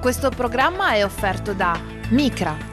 Questo programma è offerto da Micra.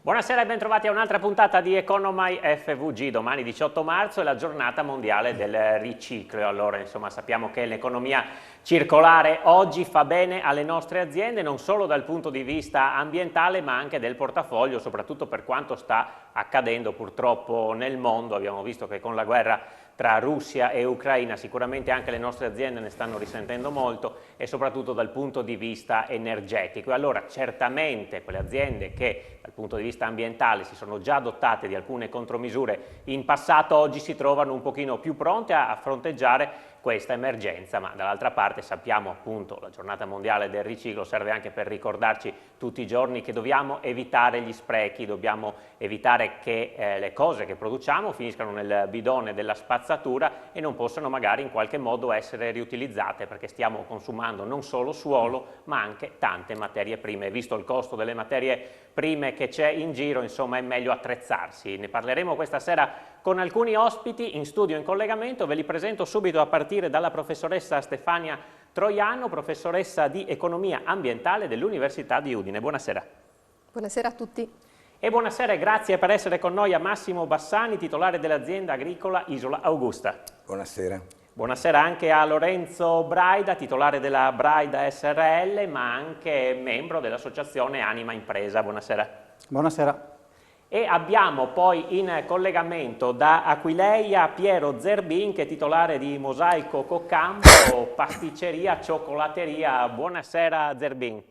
Buonasera e bentrovati a un'altra puntata di Economai FVG. Domani 18 marzo è la giornata mondiale del riciclo. Allora, insomma, sappiamo che l'economia circolare oggi fa bene alle nostre aziende, non solo dal punto di vista ambientale, ma anche del portafoglio, soprattutto per quanto sta accadendo purtroppo nel mondo. Abbiamo visto che con la guerra tra Russia e Ucraina sicuramente anche le nostre aziende ne stanno risentendo molto, e soprattutto dal punto di vista energetico. E allora certamente quelle aziende che dal punto di vista ambientale si sono già dotate di alcune contromisure in passato, oggi si trovano un pochino più pronte a fronteggiare questa emergenza, ma dall'altra parte sappiamo appunto la giornata mondiale del riciclo serve anche per ricordarci tutti i giorni che dobbiamo evitare gli sprechi, dobbiamo evitare che le cose che produciamo finiscano nel bidone della spazzatura e non possano magari in qualche modo essere riutilizzate, perché stiamo consumando non solo suolo ma anche tante materie prime. Visto il costo delle materie prime che c'è in giro, insomma, è meglio attrezzarsi. Ne parleremo questa sera con alcuni ospiti in studio in collegamento. Ve li presento subito a partire dalla professoressa Stefania Troiano, professoressa di Economia Ambientale dell'Università di Udine. Buonasera. Buonasera a tutti. E buonasera e grazie per essere con noi a Massimo Bassani, titolare dell'azienda agricola Isola Augusta. Buonasera. Buonasera anche a Lorenzo Braida, titolare della Braida SRL, ma anche membro dell'associazione Anima Impresa. Buonasera. Buonasera. E abbiamo poi in collegamento da Aquileia Piero Zerbin, che è titolare di Mosaico Coccampo, pasticceria, cioccolateria. Buonasera Zerbin.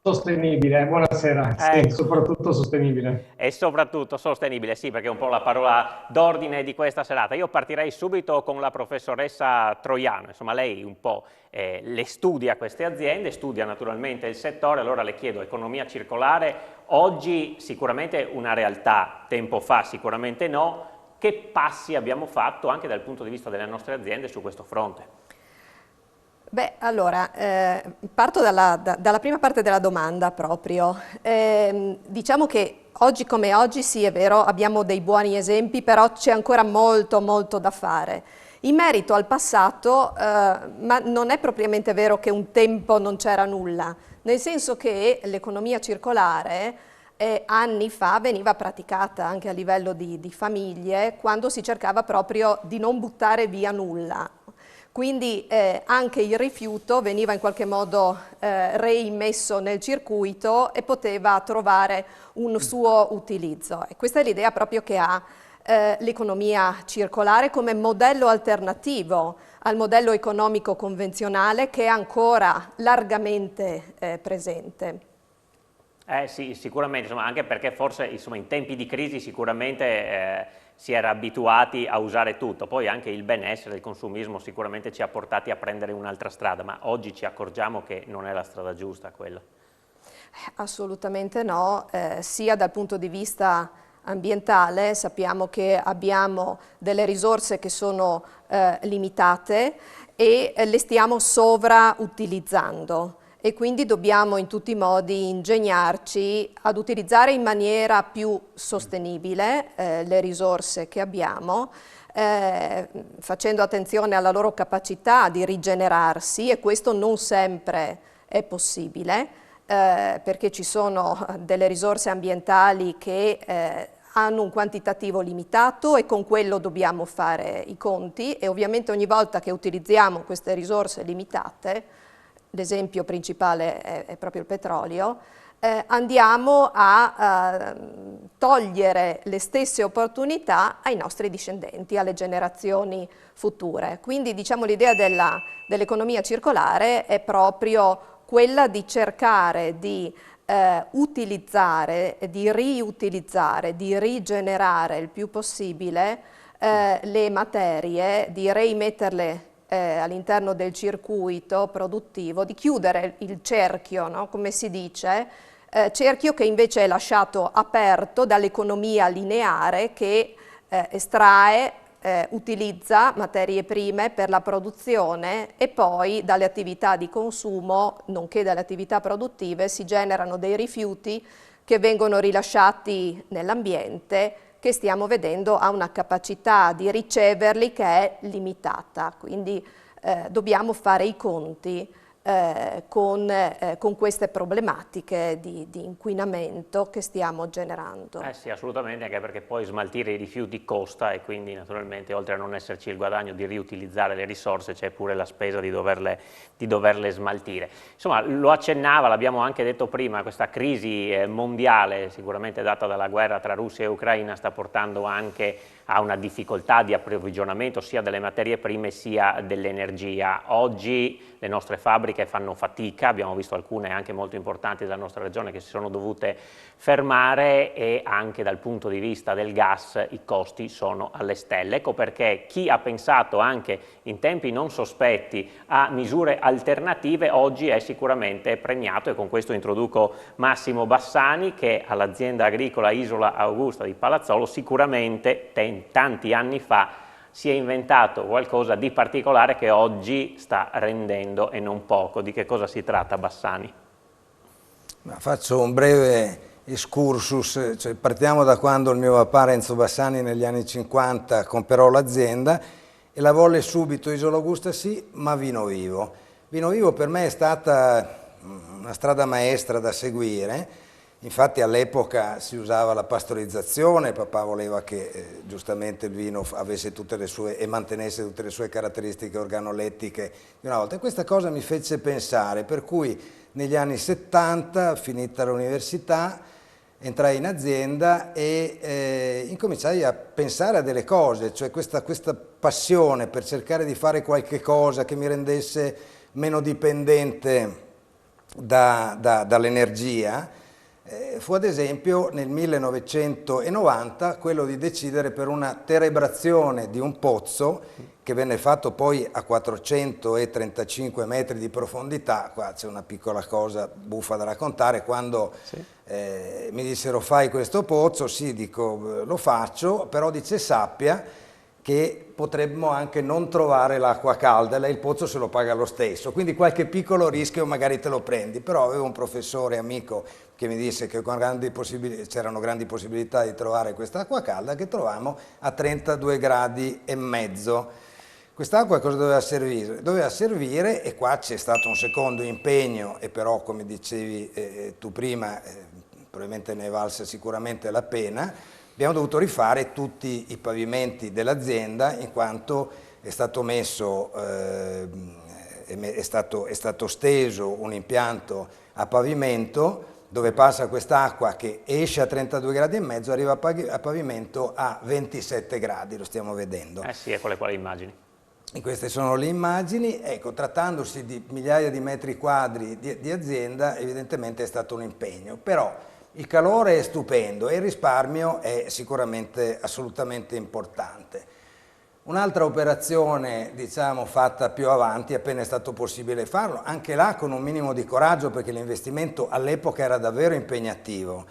Sostenibile, buonasera, sì, soprattutto sostenibile. E soprattutto sostenibile, sì, perché è un po' la parola d'ordine di questa serata. Io partirei subito con la professoressa Troiano, insomma lei un po' le studia queste aziende, studia naturalmente il settore, allora le chiedo, economia circolare, oggi sicuramente una realtà, tempo fa sicuramente no, che passi abbiamo fatto anche dal punto di vista delle nostre aziende su questo fronte? Beh, allora, parto dalla prima parte della domanda proprio. Diciamo che oggi come oggi, sì, è vero, abbiamo dei buoni esempi, però c'è ancora molto, molto da fare. In merito al passato, ma non è propriamente vero che un tempo non c'era nulla, nel senso che l'economia circolare anni fa veniva praticata anche a livello di famiglie, quando si cercava proprio di non buttare via nulla. Quindi anche il rifiuto veniva in qualche modo reimmesso nel circuito e poteva trovare un suo utilizzo. E questa è l'idea proprio che ha l'economia circolare come modello alternativo al modello economico convenzionale, che è ancora largamente presente. Sì, sicuramente, insomma, anche perché forse insomma, in tempi di crisi sicuramente si era abituati a usare tutto, poi anche il benessere, il consumismo sicuramente ci ha portati a prendere un'altra strada, ma oggi ci accorgiamo che non è la strada giusta quella. Assolutamente no, sia dal punto di vista ambientale sappiamo che abbiamo delle risorse che sono limitate e le stiamo sovrautilizzando. E quindi dobbiamo in tutti i modi ingegnarci ad utilizzare in maniera più sostenibile le risorse che abbiamo, facendo attenzione alla loro capacità di rigenerarsi, e questo non sempre è possibile, perché ci sono delle risorse ambientali che hanno un quantitativo limitato e con quello dobbiamo fare i conti, e ovviamente ogni volta che utilizziamo queste risorse limitate, l'esempio principale è proprio il petrolio, andiamo a togliere le stesse opportunità ai nostri discendenti, alle generazioni future. Quindi diciamo l'idea dell'economia circolare è proprio quella di cercare di utilizzare, di riutilizzare, di rigenerare il più possibile le materie, di reimetterle all'interno del circuito produttivo, di chiudere il cerchio, no? Come si dice, cerchio che invece è lasciato aperto dall'economia lineare che estrae, utilizza materie prime per la produzione e poi dalle attività di consumo, nonché dalle attività produttive, si generano dei rifiuti che vengono rilasciati nell'ambiente, che stiamo vedendo ha una capacità di riceverli che è limitata. Quindi dobbiamo fare i conti con queste problematiche di inquinamento che stiamo generando. Sì, assolutamente, anche perché poi smaltire i rifiuti costa e quindi naturalmente oltre a non esserci il guadagno di riutilizzare le risorse c'è pure la spesa di doverle smaltire. Insomma, lo accennava, l'abbiamo anche detto prima, questa crisi mondiale sicuramente data dalla guerra tra Russia e Ucraina sta portando anche a una difficoltà di approvvigionamento sia delle materie prime sia dell'energia. Oggi le nostre fabbriche fanno fatica, abbiamo visto alcune anche molto importanti della nostra regione che si sono dovute fermare e anche dal punto di vista del gas i costi sono alle stelle. Ecco perché chi ha pensato anche in tempi non sospetti a misure alternative oggi è sicuramente premiato e con questo introduco Massimo Bassani che all'azienda agricola Isola Augusta di Palazzolo sicuramente tanti anni fa si è inventato qualcosa di particolare che oggi sta rendendo e non poco. Di che cosa si tratta, Bassani? Faccio un breve excursus, cioè partiamo da quando il mio papà Renzo Bassani negli anni 50 comprò l'azienda e la volle subito Isola Augusta sì, ma Vino Vivo. Vino Vivo per me è stata una strada maestra da seguire. Infatti all'epoca si usava la pastorizzazione, papà voleva che giustamente il vino avesse tutte le sue e mantenesse tutte le sue caratteristiche organolettiche di una volta. E questa cosa mi fece pensare, per cui negli anni 70, finita l'università, entrai in azienda e incominciai a pensare a delle cose, cioè questa passione per cercare di fare qualche cosa che mi rendesse meno dipendente dall'energia. Fu ad esempio nel 1990 quello di decidere per una terebrazione di un pozzo che venne fatto poi a 435 metri di profondità. Qua c'è una piccola cosa buffa da raccontare, quando mi dissero fai questo pozzo, sì, dico lo faccio, però dice sappia che potremmo anche non trovare l'acqua calda, lei il pozzo se lo paga lo stesso, quindi qualche piccolo rischio magari te lo prendi, però avevo un professore amico che mi disse che c'erano grandi possibilità di trovare questa acqua calda che trovammo a 32 gradi e mezzo. Quest'acqua cosa doveva servire? Doveva servire, e qua c'è stato un secondo impegno, e però come dicevi tu prima, probabilmente ne è valsa sicuramente la pena. Abbiamo dovuto rifare tutti i pavimenti dell'azienda in quanto è stato messo, è stato steso un impianto a pavimento dove passa quest'acqua che esce a 32 gradi e mezzo, arriva a pavimento a 27 gradi, lo stiamo vedendo. Sì, ecco le quali immagini. E queste sono le immagini. Ecco, trattandosi di migliaia di metri quadri di azienda, evidentemente è stato un impegno, però il calore è stupendo e il risparmio è sicuramente assolutamente importante. Un'altra operazione, diciamo, fatta più avanti, appena è stato possibile farlo, anche là con un minimo di coraggio perché l'investimento all'epoca era davvero impegnativo.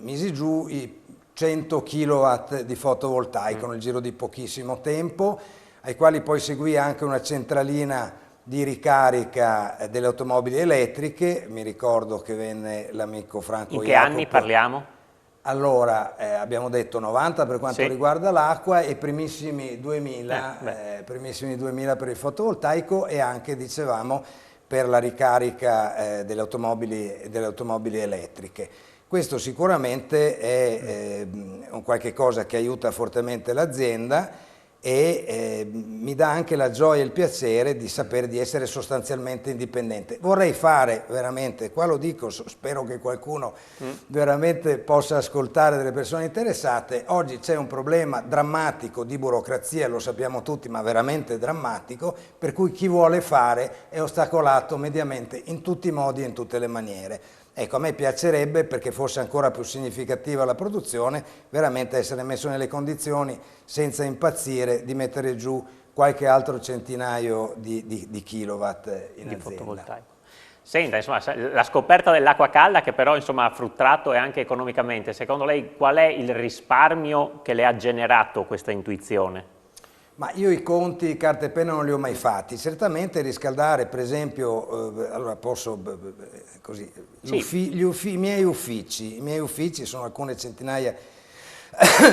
Misi giù i 100 kW di fotovoltaico nel giro di pochissimo tempo, ai quali poi seguì anche una centralina di ricarica delle automobili elettriche. Mi ricordo che venne l'amico Franco Jacopo. In che anni parliamo? Allora, abbiamo detto 90 per quanto riguarda l'acqua e primissimi 2000, primissimi 2000 per il fotovoltaico e anche, dicevamo, per la ricarica delle automobili elettriche. Questo sicuramente è un qualche cosa che aiuta fortemente l'azienda e mi dà anche la gioia e il piacere di sapere di essere sostanzialmente indipendente. Vorrei fare veramente, qua lo dico, spero che qualcuno veramente possa ascoltare delle persone interessate, oggi c'è un problema drammatico di burocrazia, lo sappiamo tutti, ma veramente drammatico, per cui chi vuole fare è ostacolato mediamente in tutti i modi e in tutte le maniere. Ecco, a me piacerebbe, perché fosse ancora più significativa la produzione, veramente essere messo nelle condizioni, senza impazzire, di mettere giù qualche altro centinaio di kilowatt in azienda. Fotovoltaico. Senta, insomma, la scoperta dell'acqua calda che però insomma, ha fruttato e anche economicamente, secondo lei qual è il risparmio che le ha generato questa intuizione? Ma io i conti, carta e penna non li ho mai fatti, certamente riscaldare per esempio, allora posso così, Sì. i miei uffici sono alcune centinaia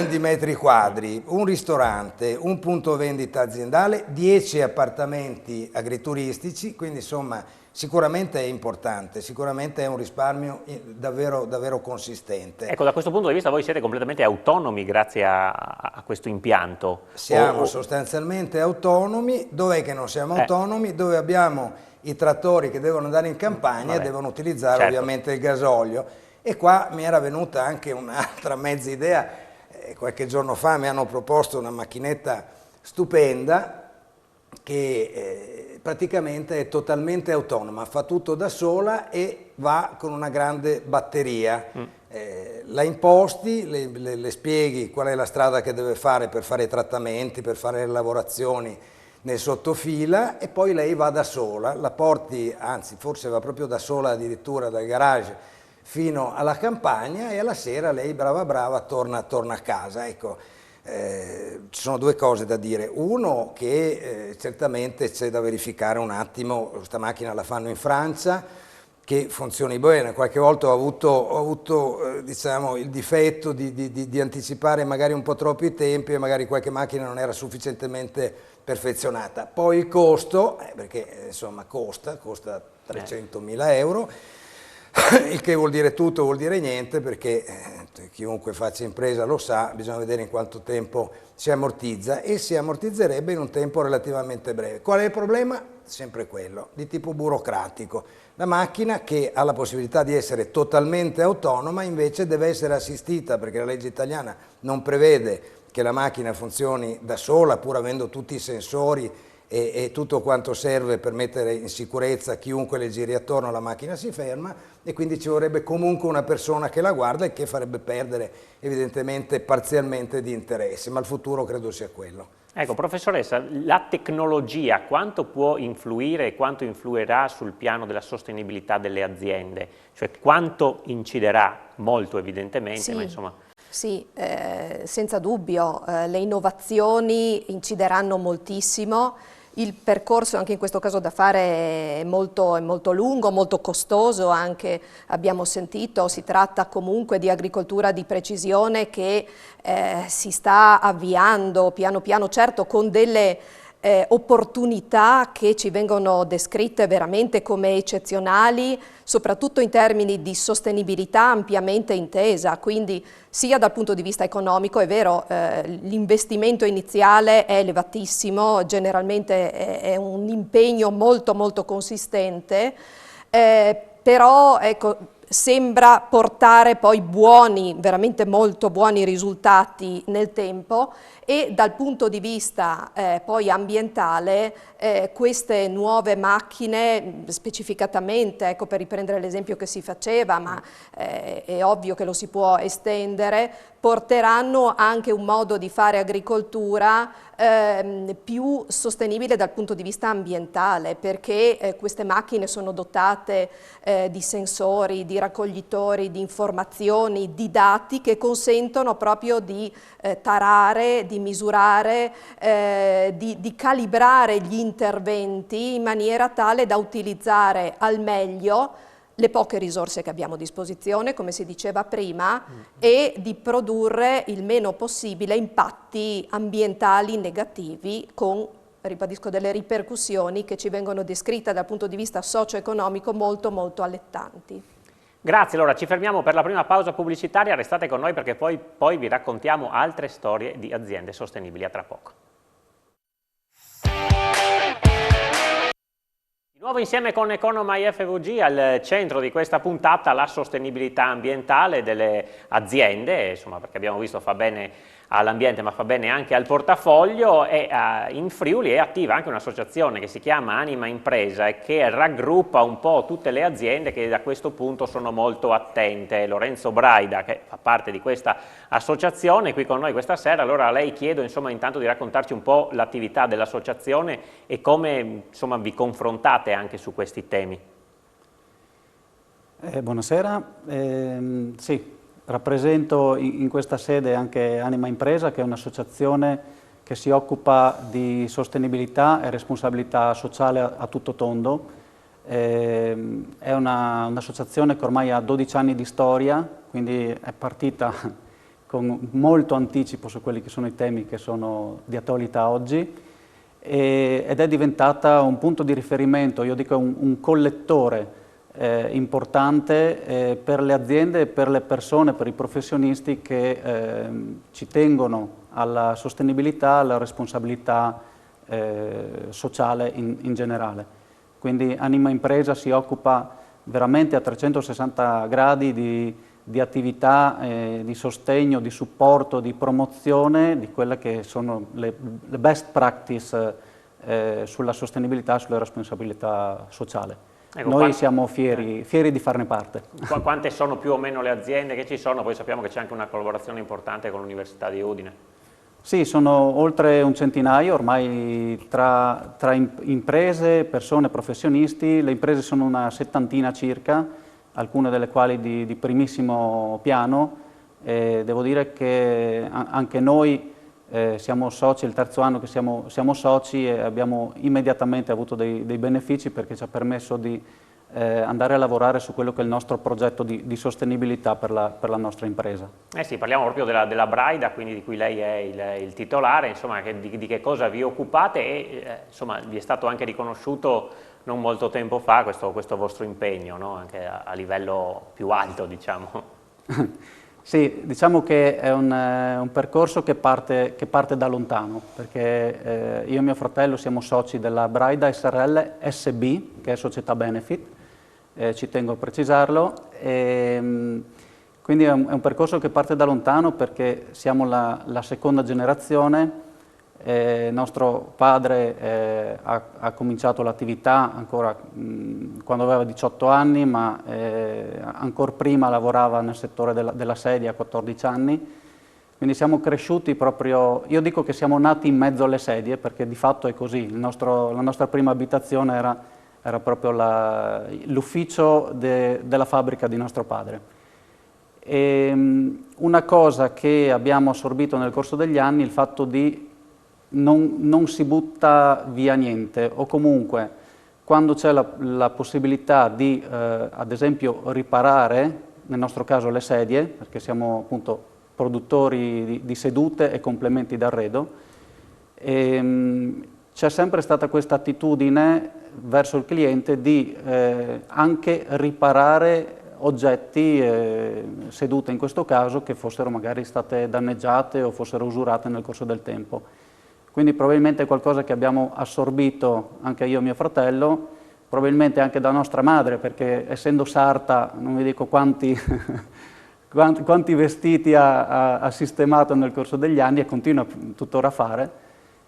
di metri quadri, un ristorante, un punto vendita aziendale, 10 appartamenti agrituristici, quindi insomma sicuramente è importante, sicuramente è un risparmio davvero, davvero consistente. Ecco, da questo punto di vista voi siete completamente autonomi grazie a questo impianto? Siamo sostanzialmente autonomi. Dov'è che non siamo autonomi? Dove abbiamo i trattori che devono andare in campagna e devono utilizzare ovviamente il gasolio. E qua mi era venuta anche un'altra mezza idea. Qualche giorno fa mi hanno proposto una macchinetta stupenda che praticamente è totalmente autonoma, fa tutto da sola e va con una grande batteria. La imposti, le spieghi qual è la strada che deve fare per fare i trattamenti, per fare le lavorazioni nel sottofila e poi lei va da sola, la porti, anzi forse va proprio da sola addirittura dal garage fino alla campagna e alla sera lei brava brava torna a casa. Ecco, ci sono due cose da dire. Uno che certamente c'è da verificare un attimo, questa macchina la fanno in Francia, che funzioni bene. Qualche volta ho avuto diciamo, il difetto di anticipare magari un po' troppo i tempi e magari qualche macchina non era sufficientemente perfezionata. Poi il costo, perché insomma costa 300.000 euro, il che vuol dire tutto, vuol dire niente, perché chiunque faccia impresa lo sa, bisogna vedere in quanto tempo si ammortizza e si ammortizzerebbe in un tempo relativamente breve. Qual è il problema? Sempre quello, di tipo burocratico. La macchina che ha la possibilità di essere totalmente autonoma invece deve essere assistita, perché la legge italiana non prevede che la macchina funzioni da sola, pur avendo tutti i sensori e tutto quanto serve per mettere in sicurezza chiunque le giri attorno, la macchina si ferma e quindi ci vorrebbe comunque una persona che la guarda e che farebbe perdere evidentemente parzialmente di interesse, ma il futuro credo sia quello. Ecco, professoressa, la tecnologia quanto può influire e quanto influirà sul piano della sostenibilità delle aziende? Cioè quanto inciderà? Molto evidentemente, Sì. ma insomma... Sì, senza dubbio, le innovazioni incideranno moltissimo. Il percorso anche in questo caso da fare è molto lungo, molto costoso, anche abbiamo sentito, si tratta comunque di agricoltura di precisione che si sta avviando piano piano, certo con delle opportunità che ci vengono descritte veramente come eccezionali, soprattutto in termini di sostenibilità ampiamente intesa, quindi sia dal punto di vista economico, è vero, l'investimento iniziale è elevatissimo, generalmente è un impegno molto consistente, però ecco, sembra portare poi veramente molto buoni risultati nel tempo e dal punto di vista poi ambientale queste nuove macchine specificatamente, ecco per riprendere l'esempio che si faceva, ma è ovvio che lo si può estendere, porteranno anche un modo di fare agricoltura più sostenibile dal punto di vista ambientale, perché queste macchine sono dotate di sensori, di raccoglitori, di informazioni, di dati che consentono proprio di tarare, di misurare, di calibrare gli interventi in maniera tale da utilizzare al meglio le poche risorse che abbiamo a disposizione, come si diceva prima, e di produrre il meno possibile impatti ambientali negativi con, ribadisco, delle ripercussioni che ci vengono descritte dal punto di vista socio-economico molto allettanti. Grazie, allora ci fermiamo per la prima pausa pubblicitaria, restate con noi perché poi vi raccontiamo altre storie di aziende sostenibili. A tra poco. Di nuovo insieme con Economai FVG, al centro di questa puntata la sostenibilità ambientale delle aziende, insomma perché abbiamo visto fa bene all'ambiente ma fa bene anche al portafoglio e in Friuli è attiva anche un'associazione che si chiama Anima Impresa e che raggruppa un po' tutte le aziende che da questo punto sono molto attente. Lorenzo Braida, che fa parte di questa associazione, è qui con noi questa sera. Allora a lei chiedo insomma intanto di raccontarci un po' l'attività dell'associazione e come insomma vi confrontate anche su questi temi. Buonasera, sì, rappresento in questa sede anche Anima Impresa, che è un'associazione che si occupa di sostenibilità e responsabilità sociale a tutto tondo. È un'associazione che ormai ha 12 anni di storia, quindi è partita con molto anticipo su quelli che sono i temi che sono di attualità oggi ed è diventata un punto di riferimento, io dico un collettore importante per le aziende e per le persone, per i professionisti che ci tengono alla sostenibilità, alla responsabilità sociale in generale. Quindi Anima Impresa si occupa veramente a 360 gradi di attività, di sostegno, di supporto, di promozione di quelle che sono le best practice sulla sostenibilità, sulla responsabilità sociale. Ecco, Noi siamo fieri di farne parte. Quante sono più o meno le aziende che ci sono? Poi sappiamo che c'è anche una collaborazione importante con l'Università di Udine. Sì, sono oltre un centinaio ormai tra imprese, persone, professionisti. Le imprese sono una settantina circa, alcune delle quali di primissimo piano. Devo dire che anche noi siamo soci, è il terzo anno che siamo soci e abbiamo immediatamente avuto dei benefici perché ci ha permesso di andare a lavorare su quello che è il nostro progetto di sostenibilità per la nostra impresa. Sì, parliamo proprio della Braida, quindi di cui lei è il titolare, insomma, di che cosa vi occupate e insomma, vi è stato anche riconosciuto non molto tempo fa questo vostro impegno, no? Anche a livello più alto, diciamo. Sì, diciamo che è un percorso che parte da lontano, perché io e mio fratello siamo soci della Braida SRL SB, che è società benefit, ci tengo a precisarlo, quindi è un percorso che parte da lontano perché siamo la seconda generazione. Nostro padre ha cominciato l'attività ancora quando aveva 18 anni, ma ancora prima lavorava nel settore della sedia a 14 anni, quindi siamo cresciuti proprio, io dico che siamo nati in mezzo alle sedie perché di fatto è così. La nostra prima abitazione era proprio l'ufficio della fabbrica di nostro padre. Una cosa che abbiamo assorbito nel corso degli anni è il fatto di non si butta via niente, o comunque quando c'è la possibilità di, ad esempio, riparare, nel nostro caso le sedie, perché siamo appunto produttori di sedute e complementi d'arredo, c'è sempre stata questa attitudine verso il cliente di anche riparare oggetti, sedute in questo caso, che fossero magari state danneggiate o fossero usurate nel corso del tempo. Quindi probabilmente è qualcosa che abbiamo assorbito anche io e mio fratello, probabilmente anche da nostra madre, perché essendo sarta non vi dico quanti vestiti ha sistemato nel corso degli anni e continua tuttora a fare.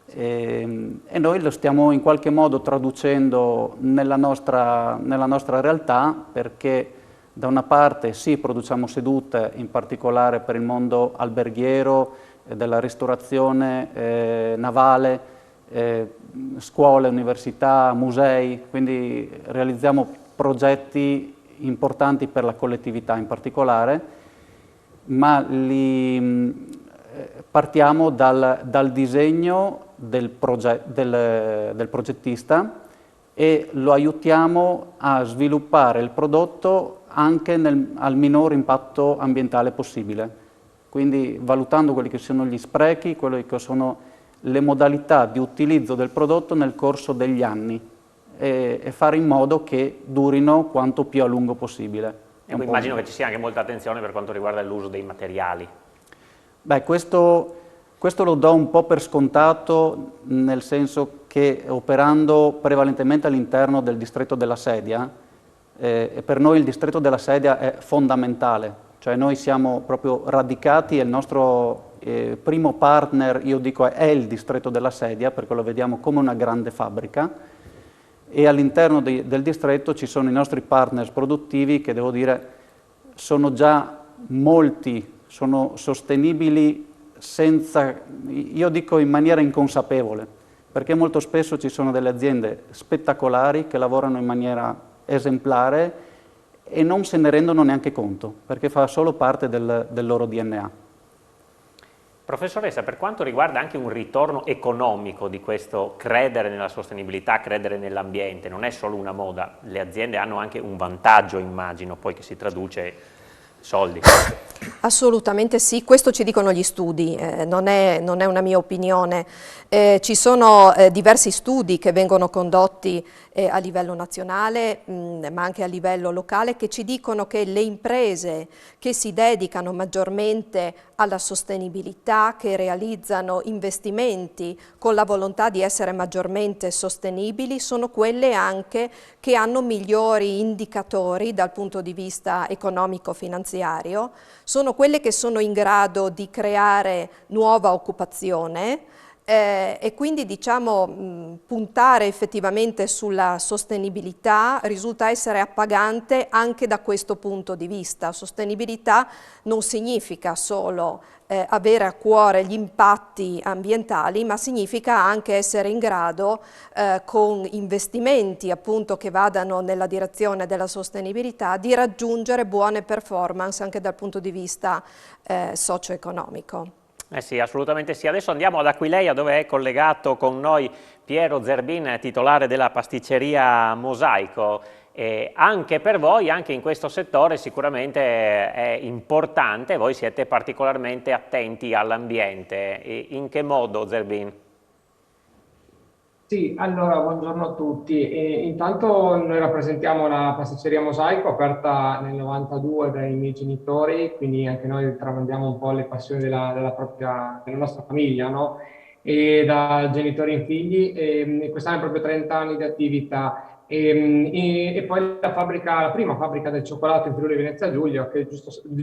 E noi lo stiamo in qualche modo traducendo nella nostra realtà, perché da una parte sì, produciamo sedute, in particolare per il mondo alberghiero, della ristorazione navale, scuole, università, musei, quindi realizziamo progetti importanti per la collettività in particolare, ma partiamo dal disegno del progettista e lo aiutiamo a sviluppare il prodotto anche al minor impatto ambientale possibile. Quindi valutando quelli che sono gli sprechi, quelle che sono le modalità di utilizzo del prodotto nel corso degli anni e fare in modo che durino quanto più a lungo possibile. E poi immagino che ci sia anche molta attenzione per quanto riguarda l'uso dei materiali. Beh, questo lo do un po' per scontato, nel senso che operando prevalentemente all'interno del distretto della sedia, per noi il distretto della sedia è fondamentale. Cioè noi siamo proprio radicati e il nostro primo partner, io dico, è il distretto della sedia, perché lo vediamo come una grande fabbrica, e all'interno del distretto ci sono i nostri partners produttivi che, devo dire, sono già molti, sono sostenibili io dico in maniera inconsapevole, perché molto spesso ci sono delle aziende spettacolari che lavorano in maniera esemplare e non se ne rendono neanche conto, perché fa solo parte del loro DNA. Professoressa, per quanto riguarda anche un ritorno economico di questo credere nella sostenibilità, credere nell'ambiente, non è solo una moda, le aziende hanno anche un vantaggio, immagino, poi che si traduce in soldi. Assolutamente sì, questo ci dicono gli studi, non è una mia opinione. Ci sono diversi studi che vengono condotti a livello nazionale, ma anche a livello locale, che ci dicono che le imprese che si dedicano maggiormente alla sostenibilità, che realizzano investimenti con la volontà di essere maggiormente sostenibili, sono quelle anche che hanno migliori indicatori dal punto di vista economico-finanziario, sono quelle che sono in grado di creare nuova occupazione e quindi diciamo puntare effettivamente sulla sostenibilità risulta essere appagante anche da questo punto di vista. Sostenibilità non significa solo avere a cuore gli impatti ambientali, ma significa anche essere in grado con investimenti appunto che vadano nella direzione della sostenibilità di raggiungere buone performance anche dal punto di vista socio-economico. Eh sì, assolutamente sì. Adesso andiamo ad Aquileia, dove è collegato con noi Piero Zerbin, titolare della pasticceria Mosaico. Anche per voi, anche in questo settore, sicuramente è importante, voi siete particolarmente attenti all'ambiente. In che modo, Zerbin? Sì, allora buongiorno a tutti. Intanto noi rappresentiamo la pasticceria Mosaico, aperta nel 92 dai miei genitori, quindi anche noi tramandiamo un po' le passioni della nostra famiglia, no? E da genitori in figli, e quest'anno è proprio 30 anni di attività. E poi la prima fabbrica del cioccolato in Friuli Venezia Giulia, che è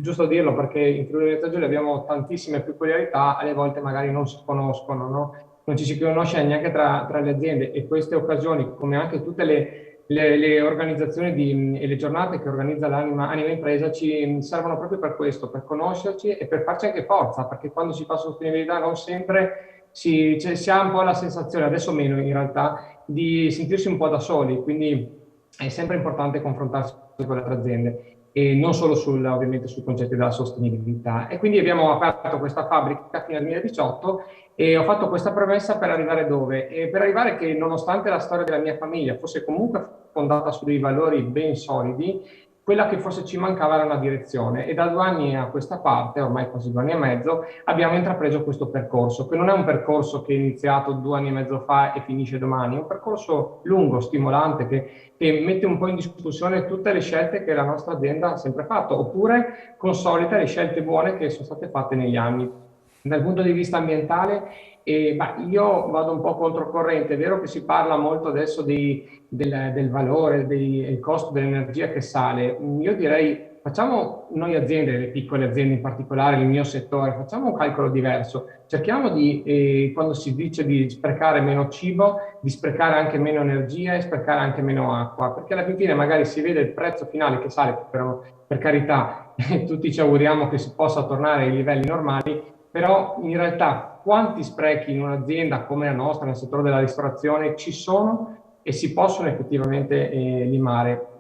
giusto dirlo perché in Friuli Venezia Giulia abbiamo tantissime peculiarità, alle volte magari non si conoscono, no? Non ci si conosce neanche tra le aziende, e queste occasioni, come anche tutte le organizzazioni e le giornate che organizza Anima Impresa, ci servono proprio per questo, per conoscerci e per farci anche forza, perché quando si fa sostenibilità non sempre si ha un po' la sensazione, adesso meno in realtà, di sentirsi un po' da soli, quindi è sempre importante confrontarsi con le altre aziende e non solo ovviamente sui concetti della sostenibilità. E quindi abbiamo aperto questa fabbrica fino al 2018 e ho fatto questa premessa per arrivare dove? E per arrivare che, nonostante la storia della mia famiglia fosse comunque fondata su dei valori ben solidi, quella che forse ci mancava era una direzione, e da 2 anni a questa parte, ormai quasi 2 anni e mezzo, abbiamo intrapreso questo percorso, che non è un percorso che è iniziato 2 anni e mezzo fa e finisce domani, è un percorso lungo, stimolante, che mette un po' in discussione tutte le scelte che la nostra azienda ha sempre fatto, oppure consolida le scelte buone che sono state fatte negli anni. Dal punto di vista ambientale, io vado un po' controcorrente. È vero che si parla molto adesso del valore, del costo dell'energia che sale. Io direi, facciamo noi aziende, le piccole aziende in particolare, il mio settore, facciamo un calcolo diverso. Cerchiamo quando si dice di sprecare meno cibo, di sprecare anche meno energia e sprecare anche meno acqua, perché alla fine magari si vede il prezzo finale che sale, per carità, tutti ci auguriamo che si possa tornare ai livelli normali, però in realtà quanti sprechi in un'azienda come la nostra, nel settore della ristorazione, ci sono e si possono effettivamente limare?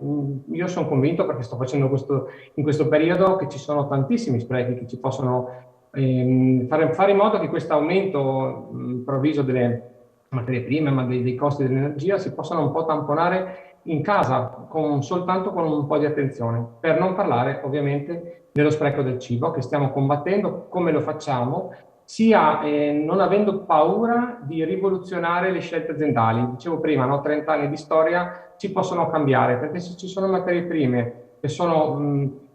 Io sono convinto, perché sto facendo in questo periodo, che ci sono tantissimi sprechi che ci possono fare in modo che questo aumento improvviso delle materie prime, ma dei costi dell'energia, si possano un po' tamponare in casa, soltanto con un po' di attenzione, per non parlare ovviamente dello spreco del cibo che stiamo combattendo. Come lo facciamo? Sia non avendo paura di rivoluzionare le scelte aziendali. Dicevo prima, no? 30 anni di storia ci possono cambiare, perché se ci sono materie prime che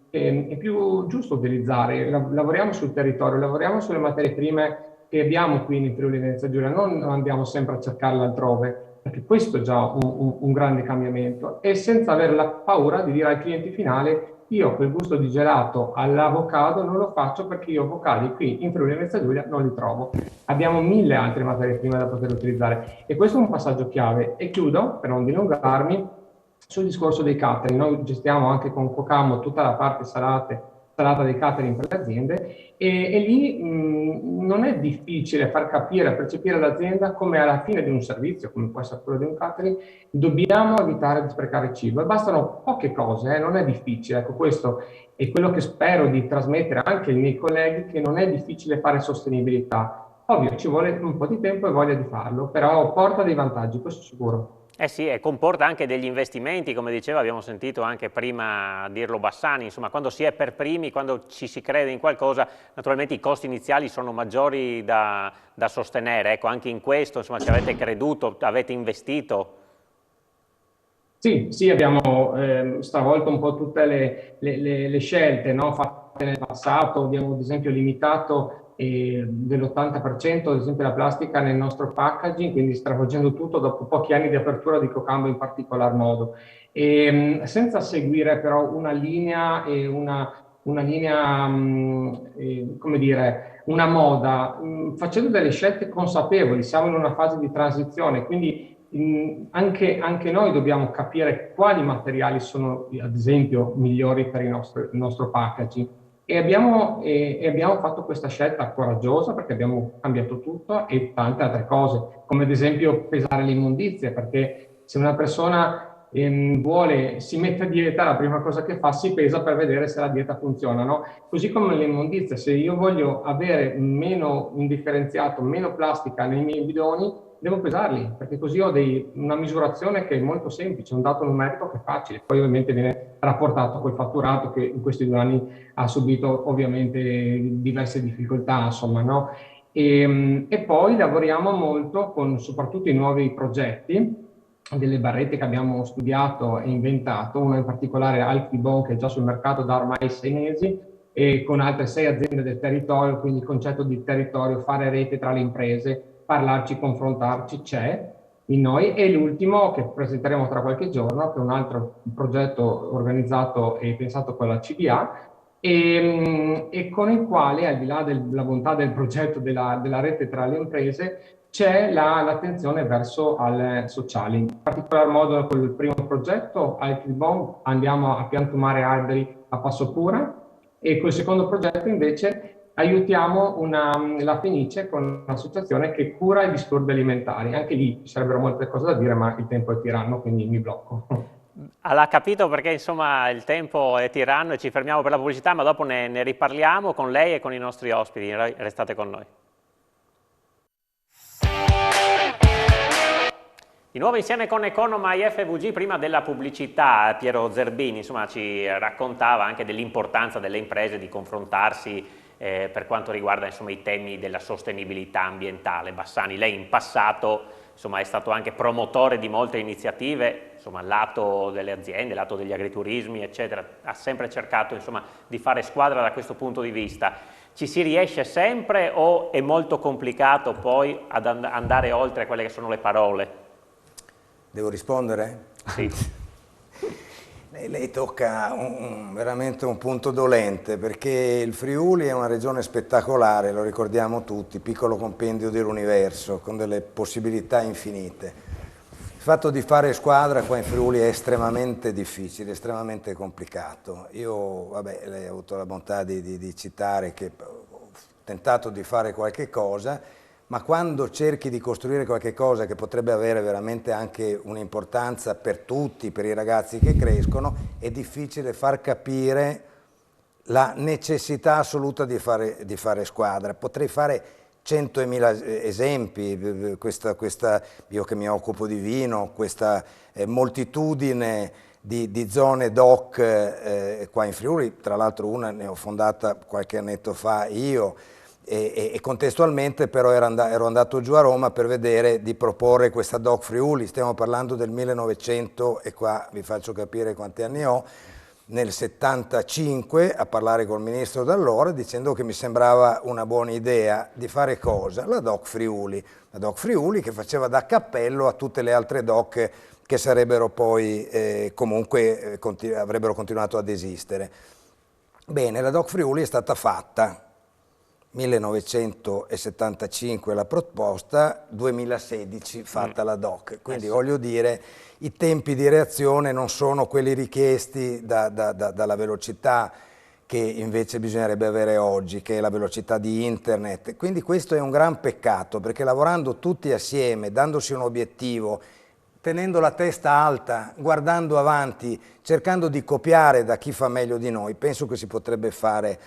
è più giusto utilizzare, lavoriamo sul territorio, lavoriamo sulle materie prime che abbiamo qui in Friuli Venezia Giulia, non andiamo sempre a cercarle altrove, perché questo è già un grande cambiamento, e senza avere la paura di dire al cliente finale: io quel gusto di gelato all'avocado non lo faccio, perché io avocadi qui in Friuli Venezia Giulia non li trovo. Abbiamo 1000 altre materie prime da poter utilizzare, e questo è un passaggio chiave. E chiudo, per non dilungarmi, sul discorso dei catering. Noi gestiamo anche con Cocamo tutta la parte salate, salata dei catering per le aziende e lì non è difficile far capire, percepire all'azienda come alla fine di un servizio, come può essere quello di un catering, dobbiamo evitare di sprecare cibo e bastano poche cose, non è difficile. Ecco, questo è quello che spero di trasmettere anche ai miei colleghi, che non è difficile fare sostenibilità. Ovvio, ci vuole un po' di tempo e voglia di farlo, però porta dei vantaggi, questo sicuro. Eh sì, e comporta anche degli investimenti, come diceva, abbiamo sentito anche prima dirlo Bassani, insomma, quando si è per primi, quando ci si crede in qualcosa, naturalmente i costi iniziali sono maggiori da sostenere. Ecco, anche in questo, insomma, ci avete creduto, avete investito. Sì, abbiamo stravolto un po' tutte le scelte, no, fatte nel passato. Abbiamo ad esempio limitato dell'80% ad esempio la plastica nel nostro packaging, quindi stravolgendo tutto dopo pochi anni di apertura di Cocambo in particolar modo. Senza seguire però una linea e una linea, come dire, una moda, facendo delle scelte consapevoli. Siamo in una fase di transizione, quindi anche noi dobbiamo capire quali materiali sono, ad esempio, migliori per il nostro packaging. E abbiamo fatto questa scelta coraggiosa perché abbiamo cambiato tutto e tante altre cose, come ad esempio pesare le immondizie, perché se una persona si mette a dieta, la prima cosa che fa si pesa per vedere se la dieta funziona, no? Così come le immondizie, se io voglio avere meno indifferenziato, meno plastica nei miei bidoni, devo pesarli, perché così ho una misurazione che è molto semplice, un dato numerico che è facile, poi ovviamente viene rapportato col fatturato che in questi 2 anni ha subito ovviamente diverse difficoltà, insomma, no? E poi lavoriamo molto con soprattutto i nuovi progetti, delle barrette che abbiamo studiato e inventato, una in particolare Alfibon che è già sul mercato da ormai 6 mesi, e con altre 6 aziende del territorio, quindi il concetto di territorio, fare rete tra le imprese, parlarci, confrontarci, c'è in noi. E l'ultimo che presenteremo tra qualche giorno, che è un altro progetto organizzato e pensato con la CBA, e con il quale, al di là della bontà del progetto della rete tra le imprese, c'è l'attenzione verso al sociale. In particolar modo con il primo progetto, Alfibon, andiamo a piantumare alberi a Passopura, e col secondo progetto invece aiutiamo la Fenice con un'associazione che cura i disturbi alimentari. Anche lì ci sarebbero molte cose da dire, ma il tempo è tiranno, quindi mi blocco. L'ha capito, perché insomma il tempo è tiranno e ci fermiamo per la pubblicità, ma dopo ne riparliamo con lei e con i nostri ospiti. Restate con noi. Di nuovo insieme con Economai FVG. Prima della pubblicità Piero Zerbini insomma ci raccontava anche dell'importanza delle imprese di confrontarsi per quanto riguarda insomma i temi della sostenibilità ambientale. Bassani, lei in passato insomma è stato anche promotore di molte iniziative, insomma lato delle aziende, lato degli agriturismi eccetera, ha sempre cercato insomma di fare squadra da questo punto di vista. Ci si riesce sempre o è molto complicato poi ad andare oltre quelle che sono le parole? Devo rispondere? Sì. Lei tocca veramente un punto dolente, perché il Friuli è una regione spettacolare, lo ricordiamo tutti, piccolo compendio dell'universo, con delle possibilità infinite. Il fatto di fare squadra qua in Friuli è estremamente difficile, estremamente complicato. Io, vabbè, lei ha avuto la bontà di citare che ho tentato di fare qualche cosa, ma quando cerchi di costruire qualche cosa che potrebbe avere veramente anche un'importanza per tutti, per i ragazzi che crescono, è difficile far capire la necessità assoluta di fare squadra. Potrei fare 100.000 esempi, io che mi occupo di vino, questa moltitudine di zone DOC qua in Friuli, tra l'altro una ne ho fondata qualche annetto fa io, e contestualmente però ero andato giù a Roma per vedere di proporre questa DOC Friuli. Stiamo parlando del 1900 e qua vi faccio capire quanti anni ho, nel 75, a parlare col ministro d'allora dicendo che mi sembrava una buona idea di fare cosa? La DOC Friuli che faceva da cappello a tutte le altre DOC che sarebbero poi comunque avrebbero continuato ad esistere. Bene, la DOC Friuli è stata fatta 1975 la proposta, 2016 fatta la DOC, quindi voglio dire i tempi di reazione non sono quelli richiesti dalla velocità che invece bisognerebbe avere oggi, che è la velocità di internet. Quindi questo è un gran peccato, perché lavorando tutti assieme, dandosi un obiettivo, tenendo la testa alta, guardando avanti, cercando di copiare da chi fa meglio di noi, penso che si potrebbe fare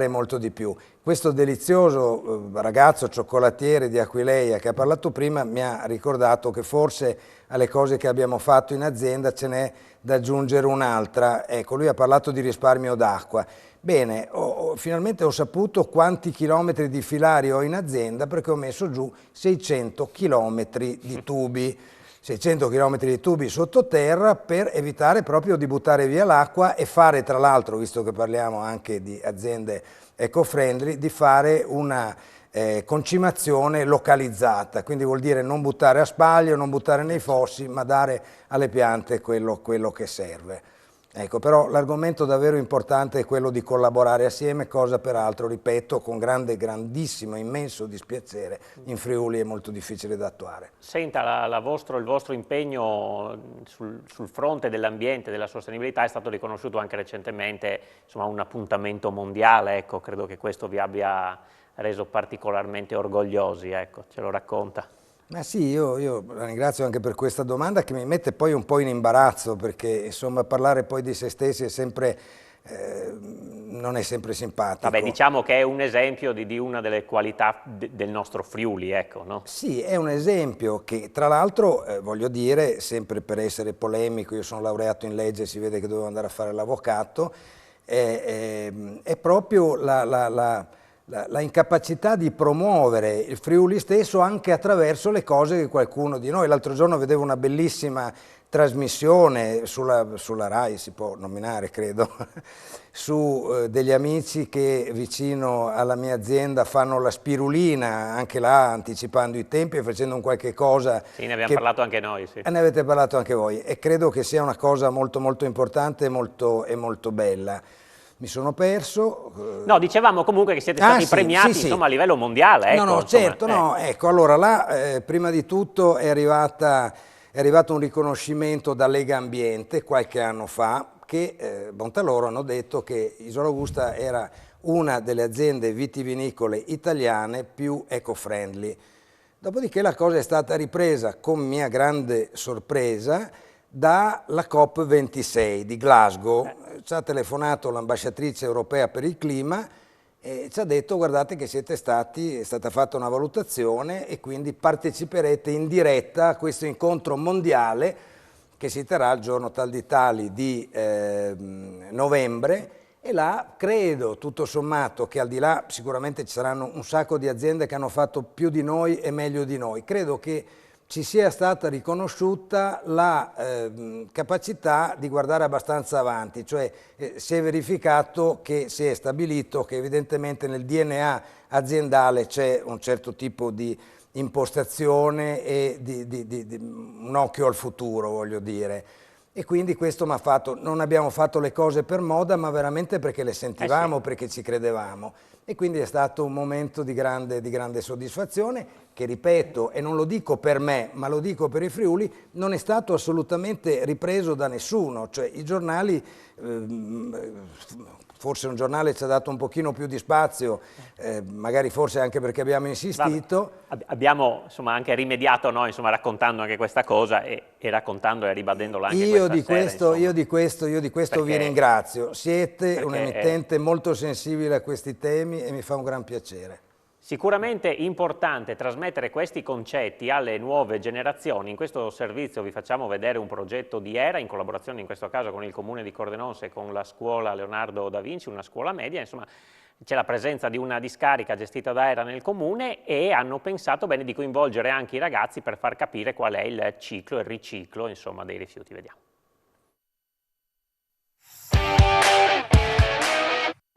molto di più. Questo delizioso ragazzo cioccolatiere di Aquileia che ha parlato prima mi ha ricordato che forse alle cose che abbiamo fatto in azienda ce n'è da aggiungere un'altra. Ecco, lui ha parlato di risparmio d'acqua. Bene, finalmente ho saputo quanti chilometri di filari ho in azienda perché ho messo giù 600 chilometri di tubi. 600 km di tubi sottoterra per evitare proprio di buttare via l'acqua e fare, tra l'altro, visto che parliamo anche di aziende eco-friendly, di fare una concimazione localizzata, quindi vuol dire non buttare a spaglio, non buttare nei fossi, ma dare alle piante quello che serve. Ecco, però l'argomento davvero importante è quello di collaborare assieme, cosa peraltro, ripeto, con grandissimo, immenso dispiacere in Friuli è molto difficile da attuare. Senta, il vostro impegno sul fronte dell'ambiente, della sostenibilità è stato riconosciuto anche recentemente, insomma, un appuntamento mondiale, ecco, credo che questo vi abbia reso particolarmente orgogliosi, ecco, ce lo racconta. Ma sì, io la ringrazio anche per questa domanda che mi mette poi un po' in imbarazzo perché insomma parlare poi di se stessi è sempre, non è sempre simpatico. Vabbè, diciamo che è un esempio di una delle qualità del nostro Friuli, ecco, no? Sì, è un esempio che tra l'altro, voglio dire, sempre per essere polemico, io sono laureato in legge, si vede che dovevo andare a fare l'avvocato, è proprio la incapacità di promuovere il Friuli stesso anche attraverso le cose che qualcuno di noi. L'altro giorno vedevo una bellissima trasmissione sulla Rai, si può nominare credo, su degli amici che vicino alla mia azienda fanno la spirulina, anche là anticipando i tempi e facendo un qualche cosa. Sì, ne abbiamo parlato anche noi. Sì. Ne avete parlato anche voi e credo che sia una cosa molto molto importante e molto bella. Mi sono perso. No, dicevamo comunque che siete stati premiati sì. Insomma, a livello mondiale. Ecco, no, insomma, certo, no, ecco, allora là prima di tutto è arrivato un riconoscimento da Lega Ambiente qualche anno fa che, bontà loro, hanno detto che Isola Augusta era una delle aziende vitivinicole italiane più eco-friendly. Dopodiché la cosa è stata ripresa con mia grande sorpresa dalla COP26 di Glasgow. Ci ha telefonato l'ambasciatrice europea per il clima e ci ha detto guardate che è stata fatta una valutazione e quindi parteciperete in diretta a questo incontro mondiale che si terrà il giorno tal di tali di novembre e là credo tutto sommato che al di là sicuramente ci saranno un sacco di aziende che hanno fatto più di noi e meglio di noi, credo che ci sia stata riconosciuta la capacità di guardare abbastanza avanti, cioè si è verificato che si è stabilito che evidentemente nel DNA aziendale c'è un certo tipo di impostazione e di un occhio al futuro, voglio dire. E quindi questo mi ha fatto, non abbiamo fatto le cose per moda, ma veramente perché le sentivamo, sì. perché ci credevamo. E quindi è stato un momento di grande soddisfazione che, ripeto, e non lo dico per me, ma lo dico per i Friuli, non è stato assolutamente ripreso da nessuno. Cioè i giornali, forse un giornale ci ha dato un pochino più di spazio, magari forse anche perché abbiamo insistito. Vabbè, abbiamo insomma anche rimediato noi, insomma, raccontando anche questa cosa e raccontando e ribadendola anche Io di questo vi ringrazio. Siete un perché emittente molto sensibile a questi temi e mi fa un gran piacere. Sicuramente importante trasmettere questi concetti alle nuove generazioni. In questo servizio vi facciamo vedere un progetto di ERA in collaborazione in questo caso con il Comune di Cordenonse e con la scuola Leonardo da Vinci, una scuola media, insomma c'è la presenza di una discarica gestita da ERA nel comune e hanno pensato bene di coinvolgere anche i ragazzi per far capire qual è il ciclo e il riciclo insomma, dei rifiuti. Vediamo.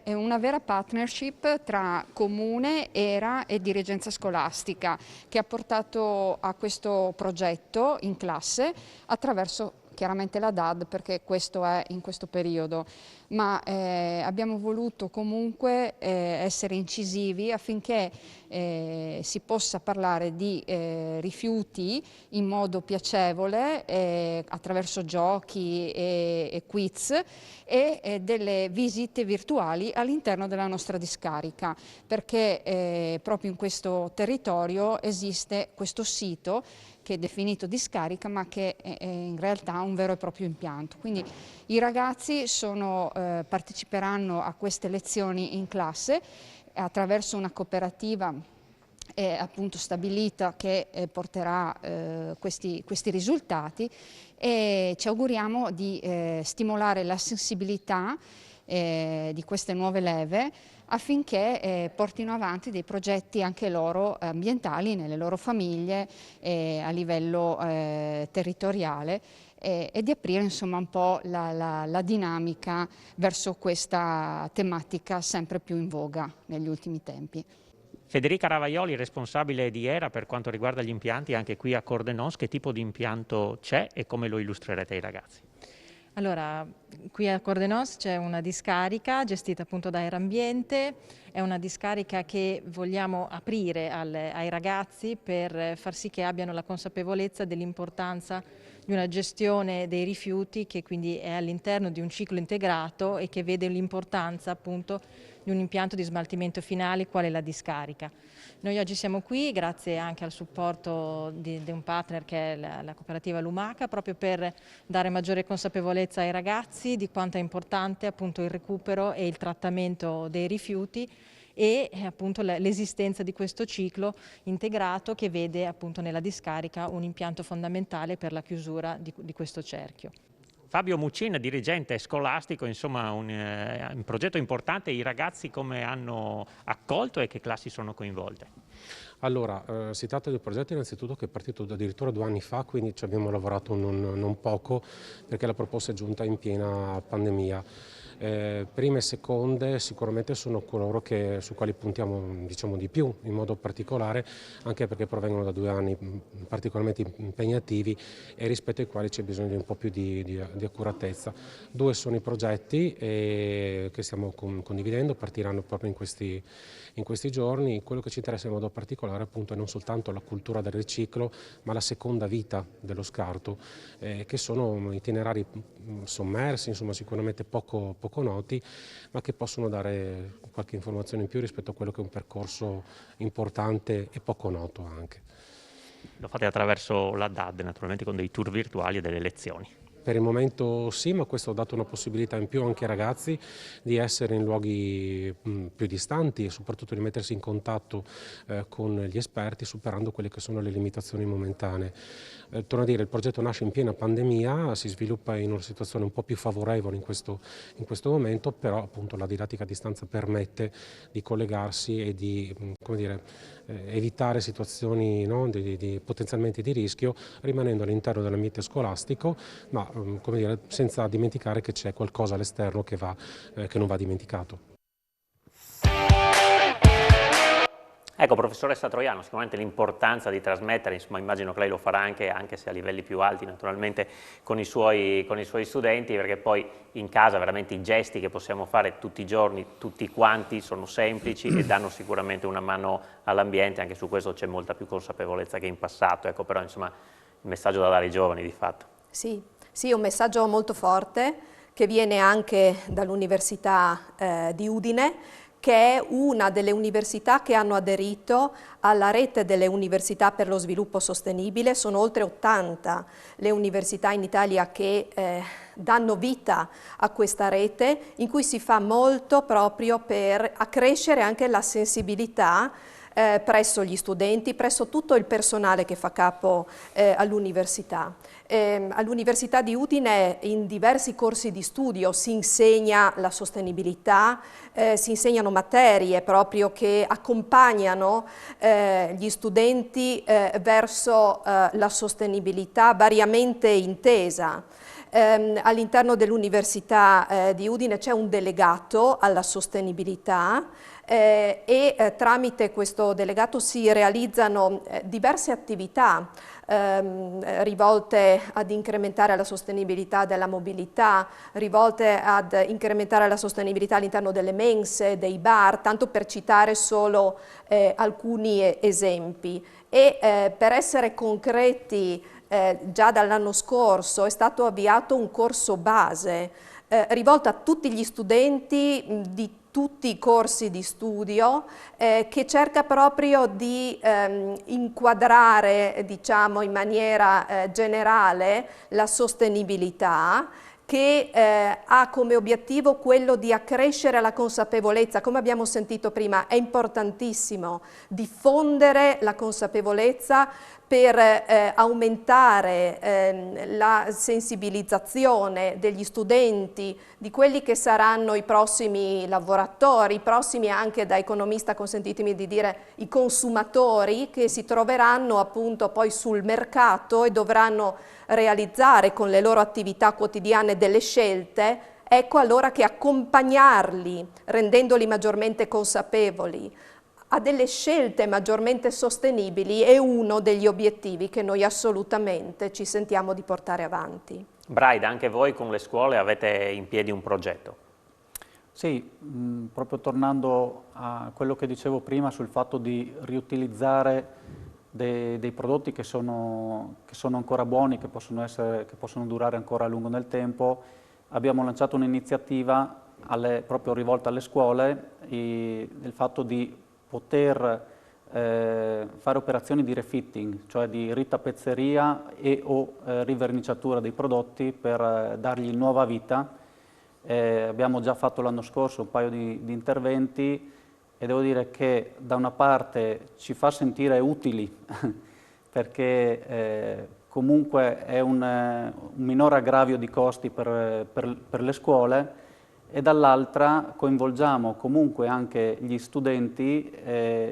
È una vera partnership tra comune, ERA e dirigenza scolastica che ha portato a questo progetto in classe attraverso chiaramente la DAD, perché questo è in questo periodo, ma abbiamo voluto comunque essere incisivi affinché si possa parlare di rifiuti in modo piacevole attraverso giochi e quiz e delle visite virtuali all'interno della nostra discarica, perché proprio in questo territorio esiste questo sito che è definito discarica, ma che è in realtà un vero e proprio impianto. Quindi i ragazzi parteciperanno a queste lezioni in classe attraverso una cooperativa appunto stabilita che porterà questi risultati, e ci auguriamo di stimolare la sensibilità di queste nuove leve affinché portino avanti dei progetti anche loro ambientali nelle loro famiglie a livello territoriale, e di aprire insomma un po' la dinamica verso questa tematica sempre più in voga negli ultimi tempi. Federica Ravaioli, responsabile di ERA per quanto riguarda gli impianti anche qui a Cordenons, che tipo di impianto c'è e come lo illustrerete ai ragazzi? Allora, qui a Cordenons c'è una discarica gestita appunto da ERA Ambiente, è una discarica che vogliamo aprire ai ragazzi per far sì che abbiano la consapevolezza dell'importanza di una gestione dei rifiuti che quindi è all'interno di un ciclo integrato e che vede l'importanza appunto di un impianto di smaltimento finale quale la discarica. Noi oggi siamo qui grazie anche al supporto di un partner che è la cooperativa Lumaca, proprio per dare maggiore consapevolezza ai ragazzi di quanto è importante appunto il recupero e il trattamento dei rifiuti e appunto l'esistenza di questo ciclo integrato che vede appunto nella discarica un impianto fondamentale per la chiusura di questo cerchio. Fabio Muccin, dirigente scolastico, insomma un progetto importante. I ragazzi come hanno accolto e che classi sono coinvolte? Allora, si tratta di un progetto innanzitutto che è partito addirittura 2 anni fa, quindi ci abbiamo lavorato non poco perché la proposta è giunta in piena pandemia. Prime e seconde sicuramente sono coloro su quali puntiamo diciamo di più in modo particolare, anche perché provengono da 2 anni particolarmente impegnativi e rispetto ai quali c'è bisogno di un po' più di accuratezza. 2 sono i progetti che stiamo condividendo, partiranno proprio in questi giorni. Quello che ci interessa in modo particolare appunto è non soltanto la cultura del riciclo, ma la seconda vita dello scarto, che sono itinerari sommersi, insomma sicuramente poco noti, ma che possono dare qualche informazione in più rispetto a quello che è un percorso importante e poco noto anche. Lo fate attraverso la DAD, naturalmente con dei tour virtuali e delle lezioni. Per il momento sì, ma questo ha dato una possibilità in più anche ai ragazzi di essere in luoghi più distanti e soprattutto di mettersi in contatto con gli esperti, superando quelle che sono le limitazioni momentanee. Torno a dire, il progetto nasce in piena pandemia, si sviluppa in una situazione un po' più favorevole in questo momento, però appunto la didattica a distanza permette di collegarsi e di evitare situazioni potenzialmente di rischio, rimanendo all'interno dell'ambiente scolastico, ma senza dimenticare che c'è qualcosa all'esterno che non va dimenticato. Ecco, professoressa Troiano, sicuramente l'importanza di trasmettere, insomma immagino che lei lo farà anche se a livelli più alti naturalmente con i suoi studenti, perché poi in casa veramente i gesti che possiamo fare tutti i giorni, tutti quanti, sono semplici e danno sicuramente una mano all'ambiente. Anche su questo c'è molta più consapevolezza che in passato, ecco, però insomma il messaggio da dare ai giovani di fatto. Sì, un messaggio molto forte che viene anche dall'Università di Udine, che è una delle università che hanno aderito alla rete delle università per lo sviluppo sostenibile. Sono oltre 80 le università in Italia che danno vita a questa rete, in cui si fa molto proprio per accrescere anche la sensibilità presso gli studenti, presso tutto il personale che fa capo all'università. All'Università di Udine in diversi corsi di studio si insegna la sostenibilità, si insegnano materie proprio che accompagnano gli studenti verso la sostenibilità variamente intesa. All'interno dell'Università di Udine c'è un delegato alla sostenibilità e tramite questo delegato si realizzano diverse attività rivolte ad incrementare la sostenibilità della mobilità, rivolte ad incrementare la sostenibilità all'interno delle mense, dei bar, tanto per citare solo alcuni esempi. E per essere concreti, già dall'anno scorso è stato avviato un corso base rivolto a tutti gli studenti di tutti i corsi di studio che cerca proprio di inquadrare, diciamo, in maniera generale la sostenibilità, che ha come obiettivo quello di accrescere la consapevolezza. Come abbiamo sentito prima, è importantissimo diffondere la consapevolezza per aumentare la sensibilizzazione degli studenti, di quelli che saranno i prossimi lavoratori, i prossimi anche, da economista consentitemi di dire, i consumatori che si troveranno appunto poi sul mercato e dovranno realizzare con le loro attività quotidiane delle scelte. Ecco allora che accompagnarli, rendendoli maggiormente consapevoli a delle scelte maggiormente sostenibili, è uno degli obiettivi che noi assolutamente ci sentiamo di portare avanti. Braida, anche voi con le scuole avete in piedi un progetto. Sì, proprio tornando a quello che dicevo prima sul fatto di riutilizzare dei prodotti che sono ancora buoni, che possono durare ancora a lungo nel tempo, abbiamo lanciato un'iniziativa proprio rivolta alle scuole, il fatto di poter fare operazioni di refitting, cioè di ritappezzeria o riverniciatura dei prodotti per dargli nuova vita. Abbiamo già fatto l'anno scorso un paio di interventi e devo dire che da una parte ci fa sentire utili perché comunque è un minore aggravio di costi per le scuole, e dall'altra coinvolgiamo comunque anche gli studenti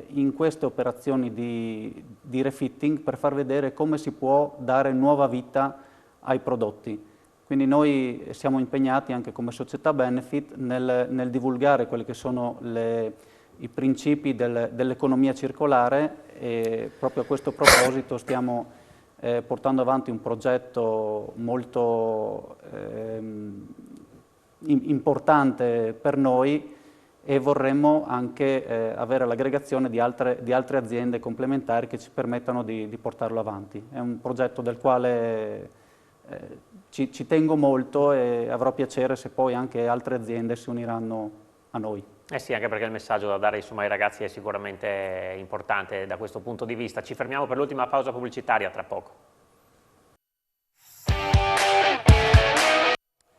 in queste operazioni di refitting per far vedere come si può dare nuova vita ai prodotti. Quindi noi siamo impegnati anche come società Benefit nel divulgare quelli che sono i principi dell'economia circolare, e proprio a questo proposito stiamo portando avanti un progetto molto importante per noi, e vorremmo anche avere l'aggregazione di altre aziende complementari che ci permettano di portarlo avanti. È un progetto del quale ci tengo molto e avrò piacere se poi anche altre aziende si uniranno a noi. Eh sì, anche perché il messaggio da dare insomma, ai ragazzi è sicuramente importante da questo punto di vista. Ci fermiamo per l'ultima pausa pubblicitaria, tra poco.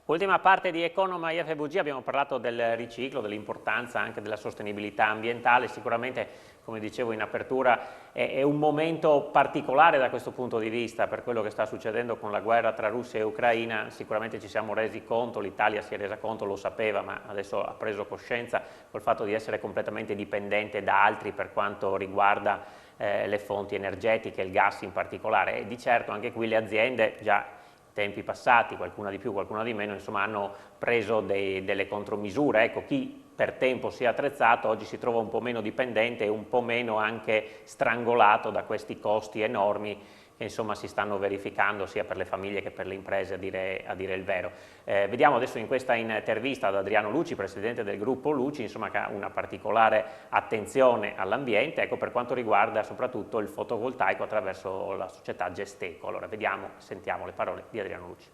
Ultima parte di Economy FVG, abbiamo parlato del riciclo, dell'importanza anche della sostenibilità ambientale. Sicuramente, come dicevo in apertura, è un momento particolare da questo punto di vista per quello che sta succedendo con la guerra tra Russia e Ucraina. Sicuramente ci siamo resi conto, l'Italia si è resa conto, lo sapeva, ma adesso ha preso coscienza col fatto di essere completamente dipendente da altri per quanto riguarda le fonti energetiche, il gas in particolare. E di certo anche qui le aziende già tempi passati, qualcuna di più, qualcuna di meno, insomma hanno preso delle contromisure. Ecco, chi per tempo si è attrezzato oggi si trova un po' meno dipendente e un po' meno anche strangolato da questi costi enormi che insomma si stanno verificando sia per le famiglie che per le imprese, a dire il vero. Vediamo adesso in questa intervista ad Adriano Luci, presidente del gruppo Luci, insomma, che ha una particolare attenzione all'ambiente, ecco, per quanto riguarda soprattutto il fotovoltaico attraverso la società Gesteco. Allora vediamo, sentiamo le parole di Adriano Luci.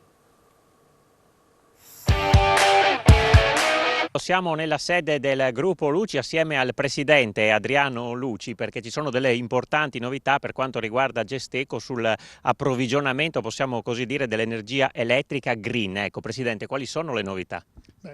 Siamo nella sede del gruppo Luci assieme al presidente Adriano Luci, perché ci sono delle importanti novità per quanto riguarda Gesteco sull'approvvigionamento, possiamo così dire, dell'energia elettrica green. Ecco, presidente, quali sono le novità?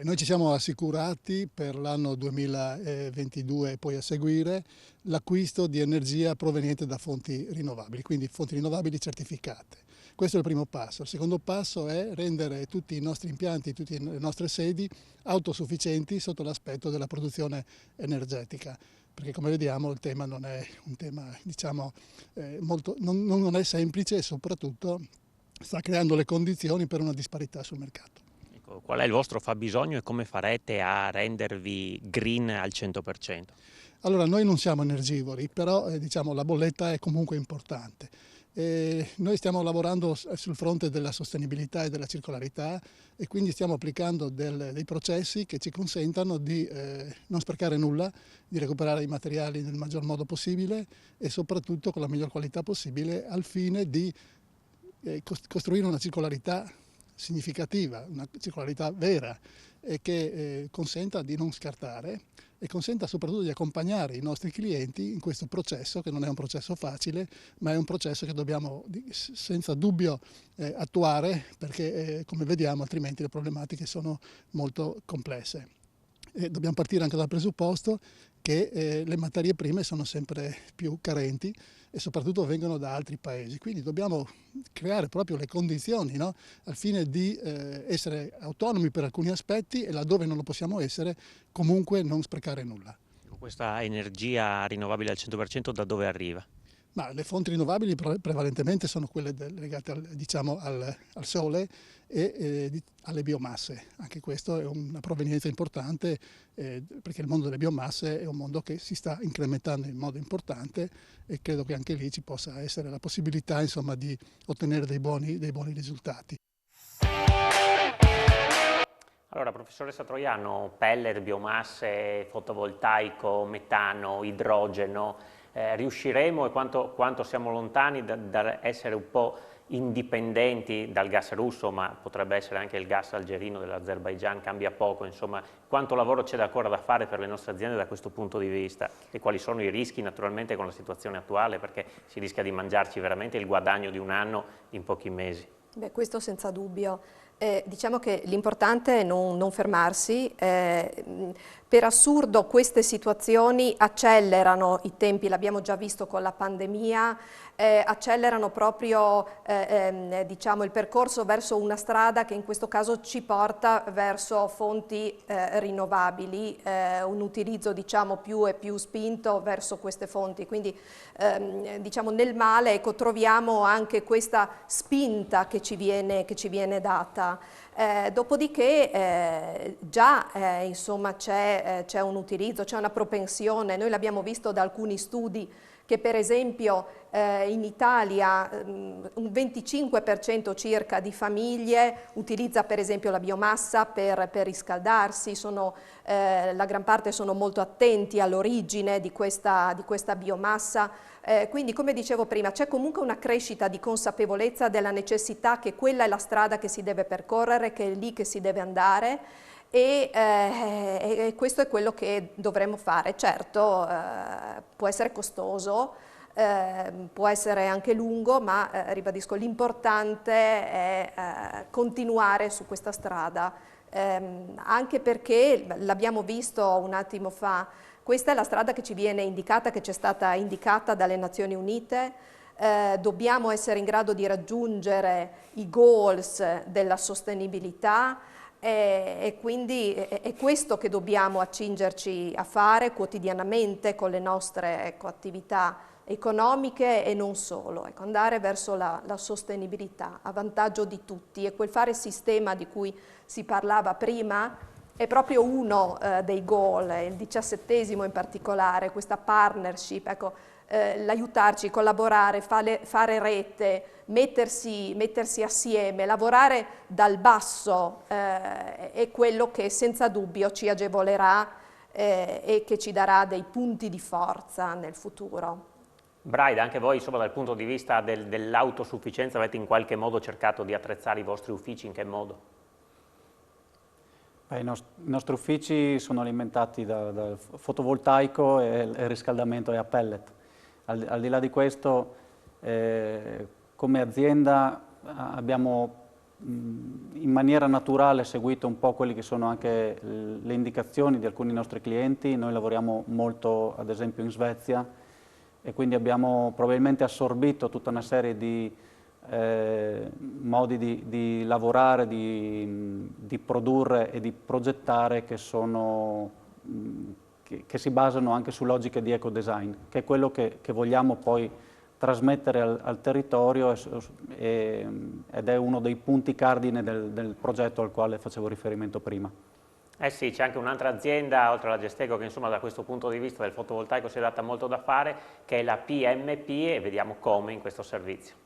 Noi ci siamo assicurati per l'anno 2022 e poi a seguire l'acquisto di energia proveniente da fonti rinnovabili, quindi fonti rinnovabili certificate. Questo è il primo passo. Il secondo passo è rendere tutti i nostri impianti, tutte le nostre sedi autosufficienti sotto l'aspetto della produzione energetica, perché come vediamo il tema non è un tema, diciamo, non è semplice, e soprattutto sta creando le condizioni per una disparità sul mercato. Ecco, qual è il vostro fabbisogno e come farete a rendervi green al 100%? Allora, noi non siamo energivori, però diciamo, la bolletta è comunque importante. Noi stiamo lavorando sul fronte della sostenibilità e della circolarità e quindi stiamo applicando dei processi che ci consentano di non sprecare nulla, di recuperare i materiali nel maggior modo possibile e soprattutto con la miglior qualità possibile al fine di costruire una circolarità significativa, una circolarità vera e che consenta di non scartare e consenta soprattutto di accompagnare i nostri clienti in questo processo, che non è un processo facile, ma è un processo che dobbiamo senza dubbio attuare, perché come vediamo altrimenti le problematiche sono molto complesse. E dobbiamo partire anche dal presupposto che le materie prime sono sempre più carenti e soprattutto vengono da altri paesi, quindi dobbiamo creare proprio le condizioni, no? Al fine di essere autonomi per alcuni aspetti e laddove non lo possiamo essere comunque non sprecare nulla. Questa energia rinnovabile al 100% da dove arriva? Ma le fonti rinnovabili prevalentemente sono quelle legate diciamo, al sole e alle biomasse. Anche questo è una provenienza importante perché il mondo delle biomasse è un mondo che si sta incrementando in modo importante e credo che anche lì ci possa essere la possibilità insomma, di ottenere dei buoni risultati. Allora, professoressa Troiano, pellet, biomasse, fotovoltaico, metano, idrogeno, riusciremo e quanto siamo lontani da essere un po' indipendenti dal gas russo, ma potrebbe essere anche il gas algerino dell'Azerbaigian, cambia poco, insomma, quanto lavoro c'è ancora da fare per le nostre aziende da questo punto di vista e quali sono i rischi naturalmente con la situazione attuale, perché si rischia di mangiarci veramente il guadagno di un anno in pochi mesi. Beh, questo senza dubbio. Diciamo che l'importante è non fermarsi. Per assurdo queste situazioni accelerano i tempi, l'abbiamo già visto con la pandemia, accelerano proprio diciamo, il percorso verso una strada che in questo caso ci porta verso fonti rinnovabili, un utilizzo diciamo, più e più spinto verso queste fonti. Quindi diciamo, nel male ecco, troviamo anche questa spinta che ci viene data. Dopodiché già insomma c'è un utilizzo, c'è una propensione, noi l'abbiamo visto da alcuni studi che per esempio in Italia un 25% circa di famiglie utilizza per esempio la biomassa per riscaldarsi, la gran parte sono molto attenti all'origine di questa biomassa. Quindi come dicevo prima c'è comunque una crescita di consapevolezza della necessità che quella è la strada che si deve percorrere, che è lì che si deve andare e questo è quello che dovremmo fare. Certo può essere costoso, può essere anche lungo, ma ribadisco l'importante è continuare su questa strada, anche perché l'abbiamo visto un attimo fa. Questa è la strada che ci viene indicata, che ci è stata indicata dalle Nazioni Unite. Dobbiamo essere in grado di raggiungere i goals della sostenibilità e quindi è questo che dobbiamo accingerci a fare quotidianamente con le nostre attività economiche e non solo. Ecco, andare verso la sostenibilità a vantaggio di tutti e quel fare sistema di cui si parlava prima è proprio uno dei goal, il 17° in particolare, questa partnership, ecco, l'aiutarci, collaborare, fare rete, mettersi assieme, lavorare dal basso è quello che senza dubbio ci agevolerà e che ci darà dei punti di forza nel futuro. Braida, anche voi insomma, dal punto di vista dell'autosufficienza avete in qualche modo cercato di attrezzare i vostri uffici, in che modo? I nostri uffici sono alimentati dal fotovoltaico e il riscaldamento è a pellet. Al di là di questo, come azienda abbiamo in maniera naturale seguito un po' quelli che sono anche le indicazioni di alcuni nostri clienti. Noi lavoriamo molto ad esempio in Svezia e quindi abbiamo probabilmente assorbito tutta una serie di modi di lavorare, di produrre e di progettare che si basano anche su logiche di ecodesign, che è quello che vogliamo poi trasmettere al territorio ed è uno dei punti cardine del progetto al quale facevo riferimento prima. Eh sì, c'è anche un'altra azienda, oltre alla Gestego, che insomma da questo punto di vista del fotovoltaico si è data molto da fare, che è la PMP, e vediamo come in questo servizio.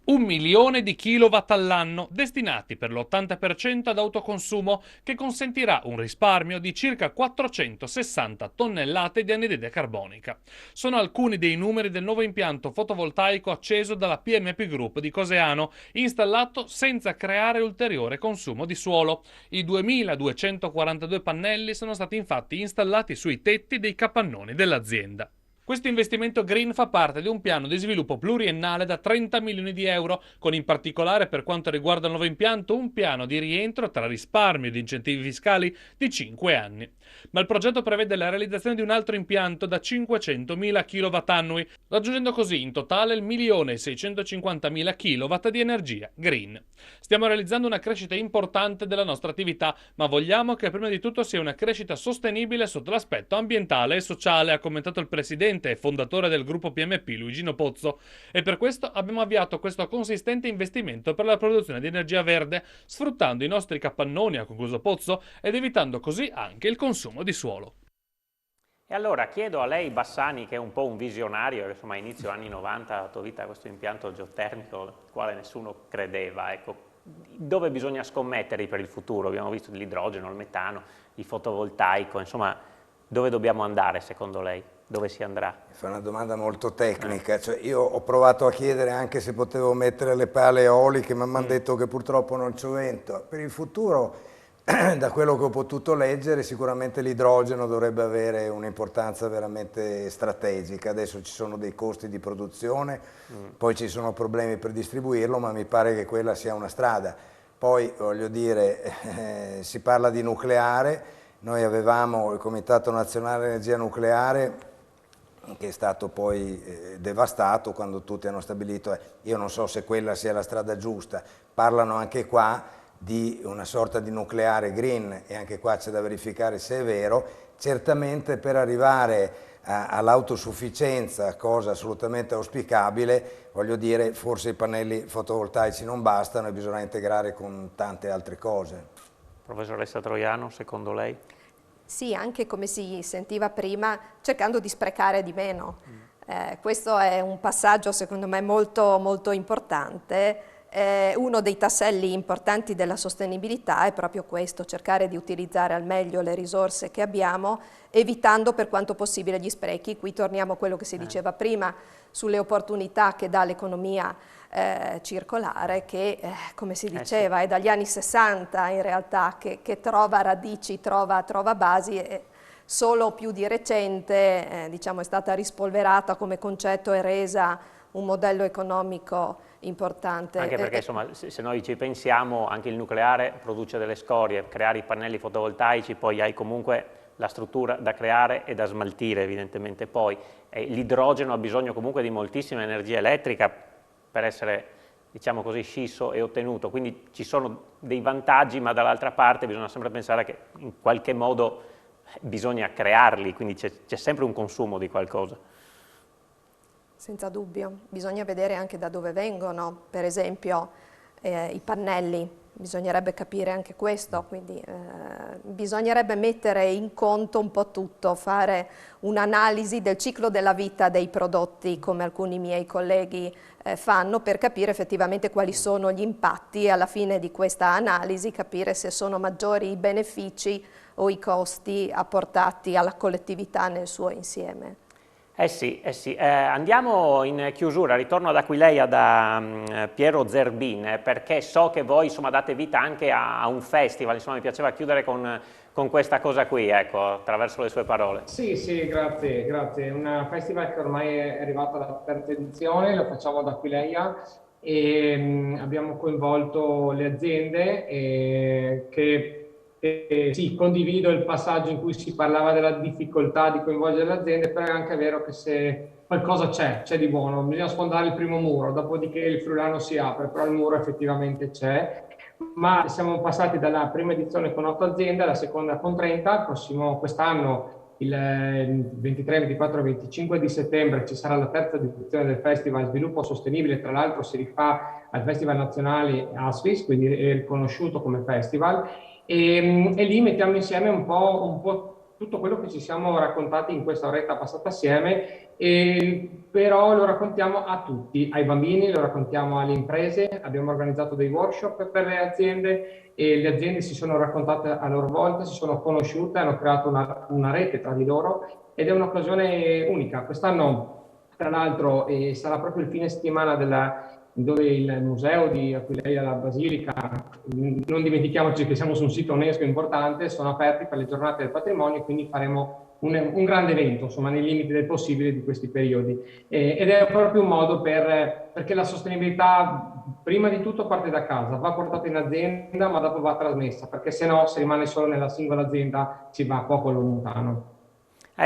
1 milione di kilowatt all'anno destinati per l'80% ad autoconsumo, che consentirà un risparmio di circa 460 tonnellate di anidride carbonica. Sono alcuni dei numeri del nuovo impianto fotovoltaico acceso dalla PMP Group di Coseano, installato senza creare ulteriore consumo di suolo. I 2242 pannelli sono stati infatti installati sui tetti dei capannoni dell'azienda. Questo investimento green fa parte di un piano di sviluppo pluriennale da 30 milioni di euro, con in particolare per quanto riguarda il nuovo impianto un piano di rientro tra risparmio ed incentivi fiscali di 5 anni. Ma il progetto prevede la realizzazione di un altro impianto da 500.000 kW annui, raggiungendo così in totale il 1.650.000 kW di energia green. Stiamo realizzando una crescita importante della nostra attività, ma vogliamo che prima di tutto sia una crescita sostenibile sotto l'aspetto ambientale e sociale, ha commentato il presidente e fondatore del gruppo PMP Luigino Pozzo, e per questo abbiamo avviato questo consistente investimento per la produzione di energia verde, sfruttando i nostri capannoni, ha concluso Pozzo, ed evitando così anche il consumo di suolo. E allora chiedo a lei, Bassani, che è un po' un visionario, che insomma a inizio anni 90 ha dato vita a questo impianto geotermico al quale nessuno credeva, ecco, dove bisogna scommettere per il futuro? Abbiamo visto l'idrogeno, il metano, il fotovoltaico, insomma, dove dobbiamo andare secondo lei? Dove si andrà? Fa una domanda molto tecnica, cioè, io ho provato a chiedere anche se potevo mettere le pale eoliche, ma mi hanno detto che purtroppo non c'è vento. Per il futuro, da quello che ho potuto leggere, sicuramente l'idrogeno dovrebbe avere un'importanza veramente strategica. Adesso ci sono dei costi di produzione, poi ci sono problemi per distribuirlo, ma mi pare che quella sia una strada. Poi, voglio dire, si parla di nucleare, noi avevamo il Comitato Nazionale Energia Nucleare, che è stato poi devastato quando tutti hanno stabilito, io non so se quella sia la strada giusta, parlano anche qua di una sorta di nucleare green e anche qua c'è da verificare se è vero. Certamente per arrivare all'autosufficienza, cosa assolutamente auspicabile, voglio dire, forse i pannelli fotovoltaici non bastano e bisogna integrare con tante altre cose. Professoressa Troiano, secondo lei? Sì, anche come si sentiva prima, cercando di sprecare di meno. Questo è un passaggio secondo me molto, molto importante. Uno dei tasselli importanti della sostenibilità è proprio questo, cercare di utilizzare al meglio le risorse che abbiamo, evitando per quanto possibile gli sprechi. Qui torniamo a quello che si diceva prima sulle opportunità che dà l'economia circolare, che come si diceva è dagli anni 60 in realtà che trova radici, trova basi, e solo più di recente diciamo, è stata rispolverata come concetto e resa un modello economico importante. Anche perché insomma, se noi ci pensiamo, anche il nucleare produce delle scorie, creare i pannelli fotovoltaici, poi hai comunque la struttura da creare e da smaltire evidentemente poi. L'idrogeno ha bisogno comunque di moltissima energia elettrica per essere, diciamo così, scisso e ottenuto, quindi ci sono dei vantaggi, ma dall'altra parte bisogna sempre pensare che in qualche modo bisogna crearli, quindi c'è sempre un consumo di qualcosa. Senza dubbio, bisogna vedere anche da dove vengono, per esempio i pannelli, bisognerebbe capire anche questo, quindi bisognerebbe mettere in conto un po' tutto, fare un'analisi del ciclo della vita dei prodotti, come alcuni miei colleghi fanno, per capire effettivamente quali sono gli impatti e alla fine di questa analisi capire se sono maggiori i benefici o i costi apportati alla collettività nel suo insieme. Sì. Andiamo in chiusura, ritorno da Aquileia da Piero Zerbin, perché so che voi insomma date vita anche a un festival, insomma mi piaceva chiudere con questa cosa qui, ecco, attraverso le sue parole. Sì, grazie. Un festival che ormai è arrivato alla terza edizione, lo facciamo ad Aquileia e abbiamo coinvolto le aziende sì, condivido il passaggio in cui si parlava della difficoltà di coinvolgere le aziende, però è anche vero che se qualcosa c'è di buono, bisogna sfondare il primo muro, dopodiché il Friulano si apre, però il muro effettivamente c'è. Ma siamo passati dalla prima edizione con 8 aziende alla seconda con 30, quest'anno il 23, 24 e 25 di settembre ci sarà la terza edizione del Festival Sviluppo Sostenibile, tra l'altro si rifà al Festival Nazionale ASFIS, quindi è riconosciuto come festival, e lì mettiamo insieme un po' tutto quello che ci siamo raccontati in questa oretta passata assieme, però lo raccontiamo a tutti, ai bambini, lo raccontiamo alle imprese, abbiamo organizzato dei workshop per le aziende e le aziende si sono raccontate a loro volta, si sono conosciute, hanno creato una rete tra di loro ed è un'occasione unica. Quest'anno, tra l'altro, sarà proprio il fine settimana dove il museo di Aquileia la Basilica, non dimentichiamoci che siamo su un sito UNESCO importante, sono aperti per le giornate del patrimonio e quindi faremo un grande evento, insomma, nei limiti del possibile di questi periodi. Ed è proprio un modo perché la sostenibilità, prima di tutto, parte da casa, va portata in azienda, ma dopo va trasmessa, perché se no, se rimane solo nella singola azienda, si va poco lontano.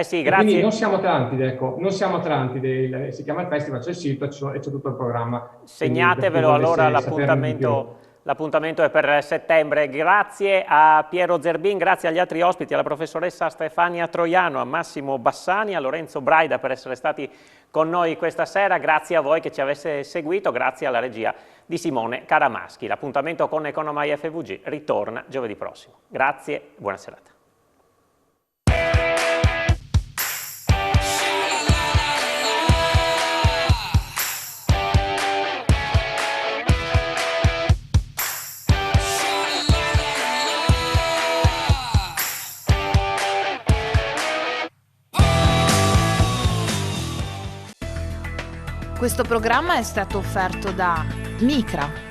Sì, E grazie. quindi non siamo Atlantide, ecco, non siamo Atlantide, si chiama il festival, c'è il sito e c'è tutto il programma. Segnatevelo allora, l'appuntamento è per settembre. Grazie a Piero Zerbin, grazie agli altri ospiti, alla professoressa Stefania Troiano, a Massimo Bassani, a Lorenzo Braida per essere stati con noi questa sera, grazie a voi che ci avesse seguito, grazie alla regia di Simone Caramaschi. L'appuntamento con Economai FVG ritorna giovedì prossimo. Grazie, buona serata. Questo programma è stato offerto da Micra.